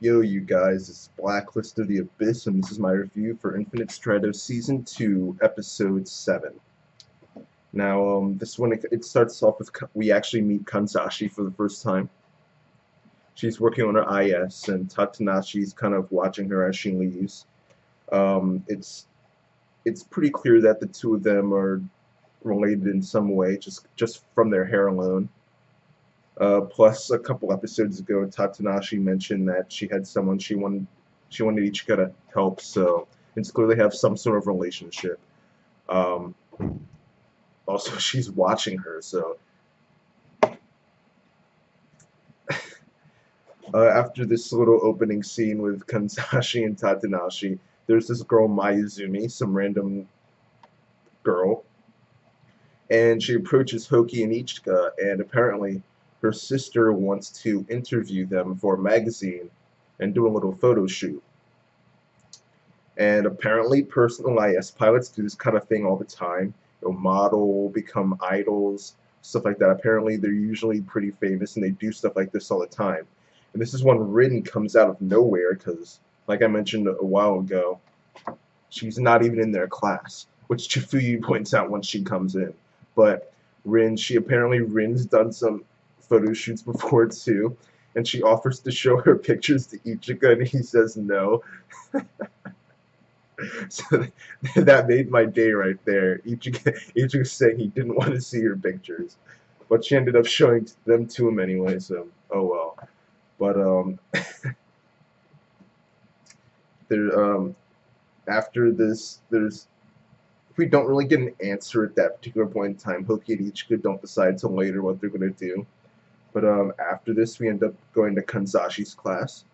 Yo, you guys, it's Blacklist of the Abyss, and this is my review for Infinite Stratos Season 2, Episode 7. Now, this one, it starts off with, we actually meet Kanzashi for the first time. She's working on her IS, and Tatanashi's kind of watching her as she leaves. It's pretty clear that the two of them are related in some way, just from their hair alone. Plus, a couple episodes ago, Tatanashi mentioned that she had someone she wanted Ichika to help, so it's clear they have some sort of relationship. Um, Also, she's watching her, so after this little opening scene with Kanzashi and Tatanashi, there's this girl Mayuzumi, some random girl, and she approaches Hoki and Ichika, and apparently her sister wants to interview them for a magazine and do a little photo shoot. And apparently personal IS pilots do this kind of thing all the time. Model, become idols, stuff like that. Apparently they're usually pretty famous and they do stuff like this all the time. And this is when Rin comes out of nowhere because, like I mentioned a while ago, she's not even in their class, which Chifuyu points out when she comes in. But Rin's done some photo shoots before too, and she offers to show her pictures to Ichika, and he says no. So that made my day right there. Ichika saying he didn't want to see her pictures, but she ended up showing them to him anyway. So oh well. But there after this, we don't really get an answer at that particular point in time. Hoki and Ichika don't decide till later what they're gonna do. But after this, we end up going to Kanzashi's class,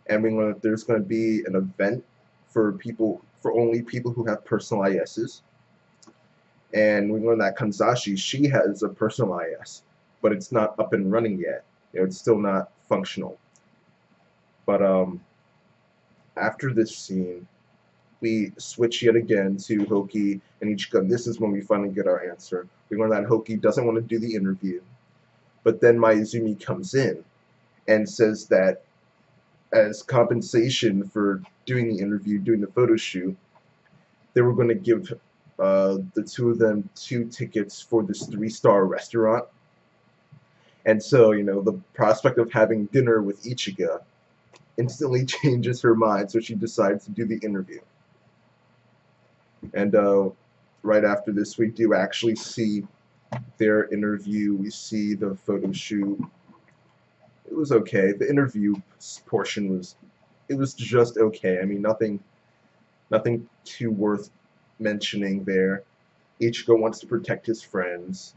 and we learn that there's going to be an event for only people who have personal ISs. And we learn that Kanzashi, she has a personal IS, but it's not up and running yet. It's still not functional. But after this scene, we switch yet again to Hoki and Ichika. This is when we finally get our answer. We learn that Hoki doesn't want to do the interview, but then Mayuzumi comes in and says that as compensation for doing the interview, doing the photo shoot, they were going to give the two of them 2 tickets for this 3-star restaurant. And so, the prospect of having dinner with Ichika instantly changes her mind, so she decides to do the interview. And right after this, we do actually see their interview. We see the photo shoot. It was okay. The interview portion was just okay. I mean, nothing too worth mentioning there. Ichika wants to protect his friends.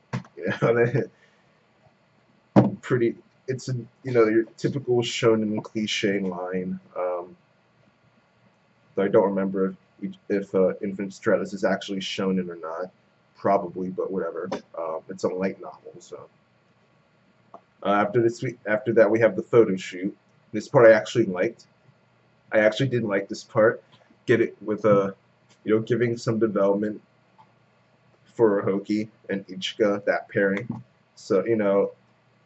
Pretty. It's your typical shonen cliche line. Though I don't remember if Infinite Stratos is actually shonen or not. Probably, but whatever. It's a light novel, so. After that, we have the photo shoot. This part I actually liked. I actually did like this part. Get it with giving some development for Hoki and Ichika, that pairing. So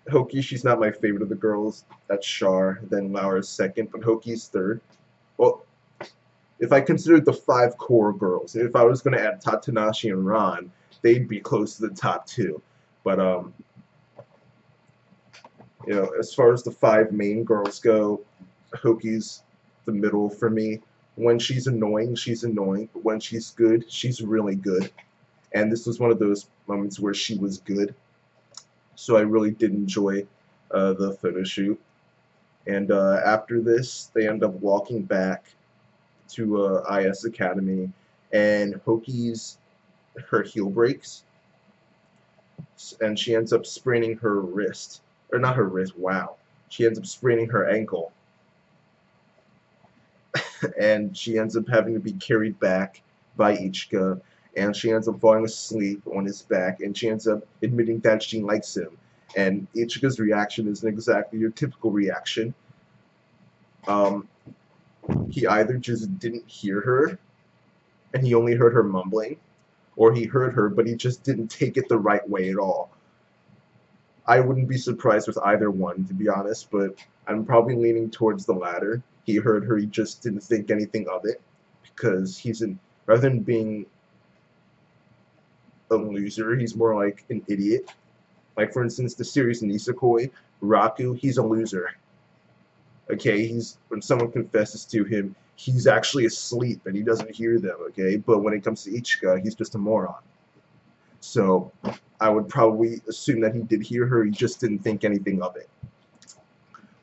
Hoki, she's not my favorite of the girls. That's Char. Then Laura's second, but Hoki's third. Well, if I considered the 5 core girls, if I was going to add Tatanashi and Ran, they'd be close to the top 2. But as far as the 5 main girls go, Hoki's the middle for me. When she's annoying, but when she's good, she's really good. And this was one of those moments where she was good. So I really did enjoy the photo shoot. And after this, they end up walking back to IS Academy, and her heel breaks, and she ends up spraining her wrist. Or not her wrist, wow. She ends up spraining her ankle. And she ends up having to be carried back by Ichika, and she ends up falling asleep on his back, and she ends up admitting that she likes him. And Ichika's reaction isn't exactly your typical reaction. He either just didn't hear her, and he only heard her mumbling, or he heard her, but he just didn't take it the right way at all. I wouldn't be surprised with either one, to be honest, but I'm probably leaning towards the latter. He heard her, he just didn't think anything of it, because rather than being a loser, he's more like an idiot. Like, for instance, the series Nisekoi, Raku, he's a loser. Okay, when someone confesses to him, he's actually asleep and he doesn't hear them, okay? But when it comes to Ichika, he's just a moron. So I would probably assume that he did hear her, he just didn't think anything of it.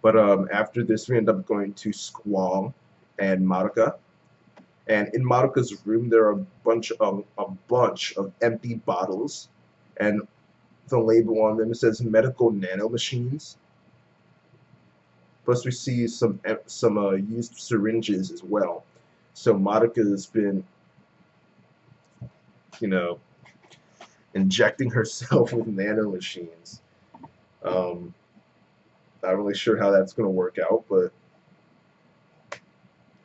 But after this, we end up going to Squall and Maruka. And in Maruka's room, there are a bunch of empty bottles, and the label on them says medical nanomachines. Plus, we see some used syringes as well. So Maruka's been, you know, injecting herself with nanomachines. Not really sure how that's going to work out, but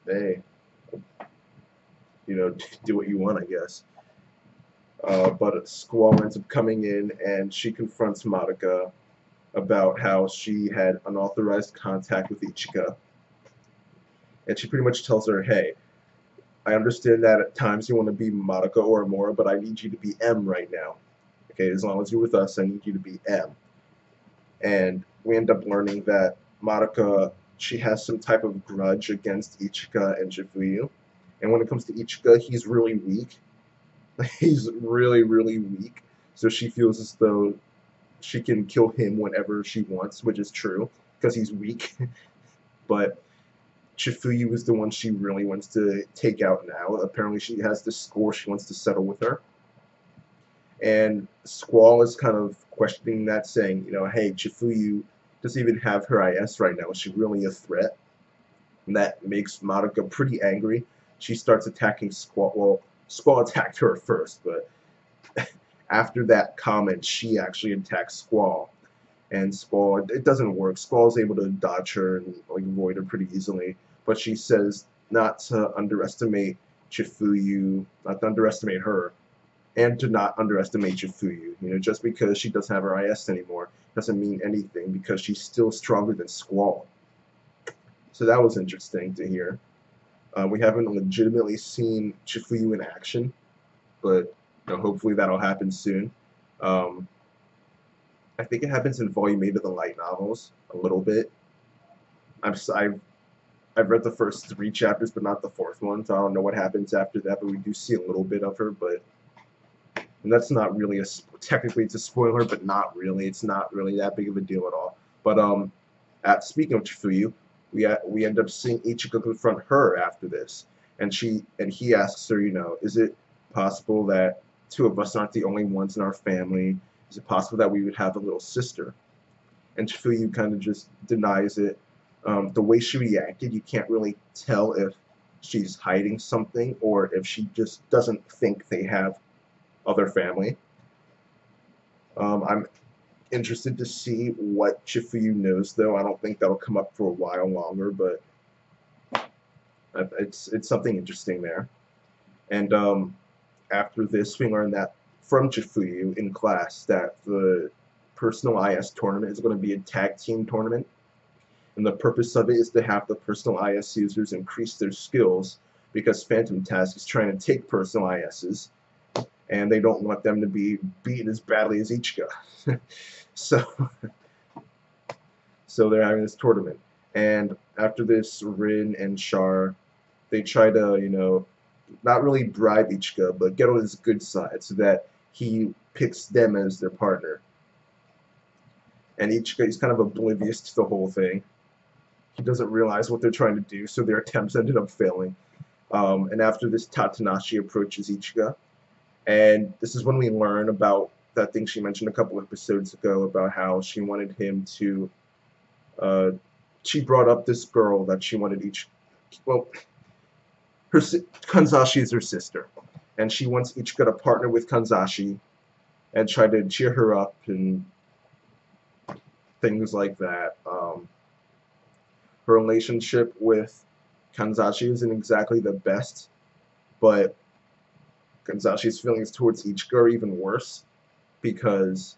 hey, do what you want, I guess. But Squall ends up coming in, and she confronts Maruka about how she had unauthorized contact with Ichika. And she pretty much tells her, hey, I understand that at times you want to be Maruka or Amora, but I need you to be M right now. Okay, as long as you're with us, I need you to be M. And we end up learning that Maruka, she has some type of grudge against Ichika and Chifuyu. And when it comes to Ichika, he's really weak. He's really, really weak. So she feels as though she can kill him whenever she wants, which is true, because he's weak. But Chifuyu is the one she really wants to take out now. Apparently she has this score she wants to settle with her. And Squall is kind of questioning that, saying, hey, Chifuyu doesn't even have her IS right now. Is she really a threat? And that makes Maruka pretty angry. She starts attacking Squall. Well, Squall attacked her first, but after that comment, she actually attacks Squall. And Squall, it doesn't work. Squall's able to dodge her and avoid her pretty easily. But she says not to underestimate Chifuyu, not to underestimate her, and to not underestimate Chifuyu. Just because she doesn't have her IS anymore doesn't mean anything, because she's still stronger than Squall. So that was interesting to hear. We haven't legitimately seen Chifuyu in action, but hopefully that'll happen soon. I think it happens in Volume 8 of the light novels a little bit. I've read the first 3 chapters, but not the 4th one, so I don't know what happens after that, but we do see a little bit of her, and that's not really technically it's a spoiler, but not really. It's not really that big of a deal at all. But speaking of Chifuyu, we end up seeing Ichika confront her after this, and he asks her, is it possible that 2 of us aren't the only ones in our family? Is it possible that we would have a little sister? And Chifuyu kind of just denies it. The way she reacted, you can't really tell if she's hiding something or if she just doesn't think they have other family. I'm interested to see what Chifuyu knows, though. I don't think that'll come up for a while longer, but it's something interesting there. And after this, we learn that from Chifuyu in class that the personal IS tournament is going to be a tag team tournament, and the purpose of it is to have the personal IS users increase their skills, because Phantom Task is trying to take personal ISs, and they don't want them to be beaten as badly as Ichika. So they're having this tournament. And after this, Rin and Char, they try to, not really bribe Ichika, but get on his good side so that he picks them as their partner. And Ichika is kind of oblivious to the whole thing. He doesn't realize what they're trying to do, so their attempts ended up failing. And after this, Tatanashi approaches Ichika. And this is when we learn about that thing she mentioned a couple episodes ago about how she wanted him to, she brought up this girl that she wanted Kanzashi is her sister, and she wants Ichika to partner with Kanzashi and try to cheer her up and things like that. Her relationship with Kanzashi isn't exactly the best, but Kanzashi's feelings towards Ichika are even worse, because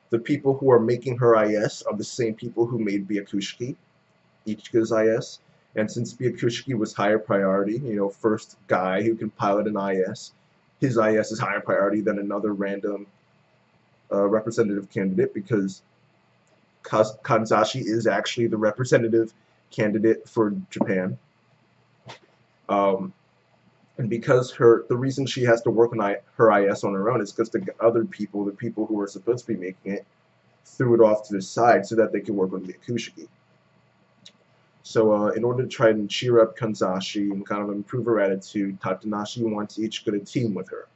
the people who are making her IS are the same people who made Byakushiki, Ichika's IS. And since Byakushiki was higher priority, first guy who can pilot an IS, his IS is higher priority than another random representative candidate because Kanzashi is actually the representative candidate for Japan. And because the reason she has to work on her IS on her own is because the other people, the people who are supposed to be making it, threw it off to the side so that they could work on Byakushiki. So in order to try and cheer up Kanzashi and kind of improve her attitude, Tatanashi wants Ichika to team with her.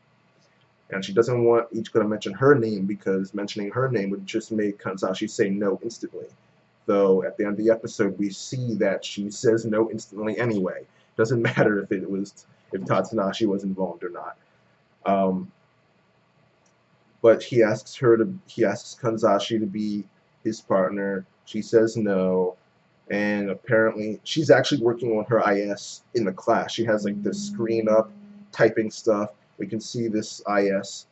And she doesn't want Ichika to mention her name because mentioning her name would just make Kanzashi say no instantly. Though at the end of the episode we see that she says no instantly anyway. Doesn't matter if Tatanashi was involved or not. But he asks Kanzashi to be his partner. She says no. And apparently she's actually working on her IS in the class. She has like the screen up, typing stuff. We can see this IS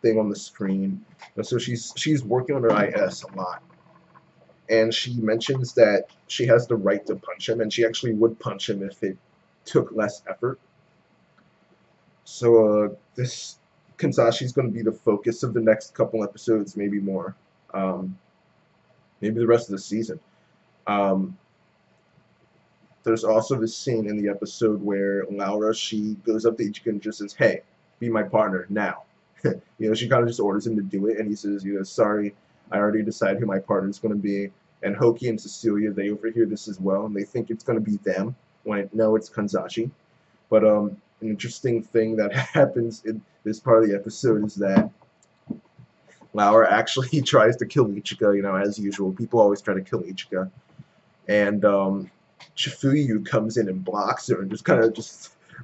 thing on the screen. And so she's working on her IS a lot. And she mentions that she has the right to punch him, and she actually would punch him if it took less effort. So this Kanzashi's going to be the focus of the next couple episodes, maybe more. Maybe the rest of the season. There's also this scene in the episode where Laura, she goes up to Ichika and just says, "Hey, be my partner now." She kind of just orders him to do it, and he says, "Sorry, I already decided who my partner is going to be." And Hoki and Cecilia, they overhear this as well, and they think it's going to be them, when no, it's Kanzashi. But an interesting thing that happens in this part of the episode is that Laura actually tries to kill Ichika, as usual. People always try to kill Ichika. And Chifuyu comes in and blocks her and just kind of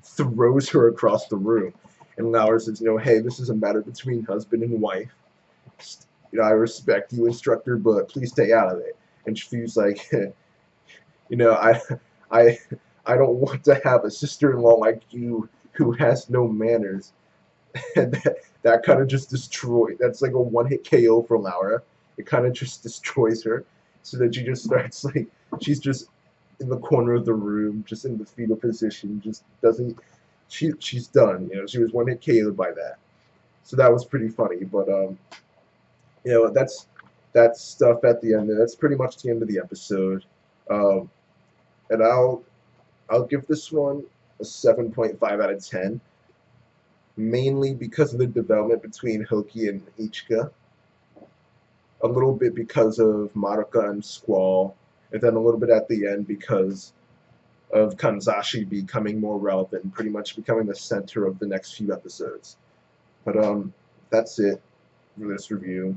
throws her across the room. And Laura says, "Hey, this is a matter between husband and wife. I respect you, instructor, but please stay out of it." And Chifuyu's like, I don't want to have a sister-in-law like you who has no manners. And that kind of just destroys. That's like a one-hit KO for Laura. It kind of just destroys her, so that she just starts she's just in the corner of the room, just in the fetal position, just doesn't. She's done. She was one-hit KO'd by that. So that was pretty funny. But that's stuff at the end. That's pretty much the end of the episode. And I'll give this one a 7.5 out of 10. Mainly because of the development between Hoki and Ichika. A little bit because of Madoka and Squall, and then a little bit at the end because of Kanzashi becoming more relevant, pretty much becoming the center of the next few episodes. But that's it for this review.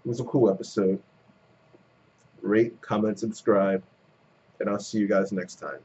It was a cool episode. Rate, comment, subscribe, and I'll see you guys next time.